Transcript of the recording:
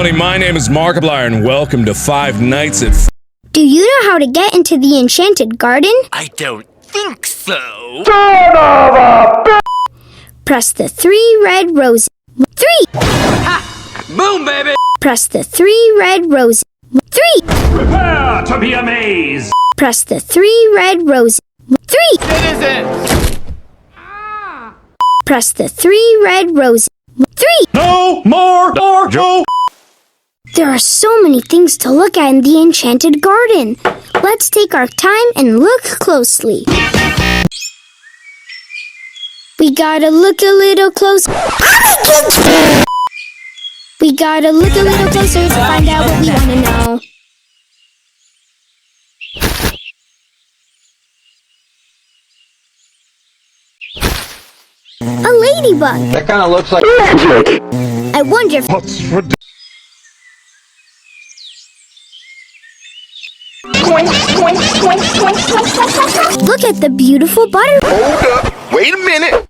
Tony. My name is Markiplier, and welcome to Five Nights at... Do you know how to get into the enchanted garden? I don't think so. Press the 3 red roses. 3! Ha! Boom, baby! Press the 3 red roses. 3! Prepare to be amazed! Press the 3 red roses. 3! Citizens! Press the 3 red roses. 3! No more Joe! There are so many things to look at in the enchanted garden. Let's take our time and look closely. We gotta look a little closer. We gotta look a little closer to find out what we wanna know. A ladybug. That kind of looks like magic. I wonder if... Look at the beautiful butterfly. Hold up. Wait a minute.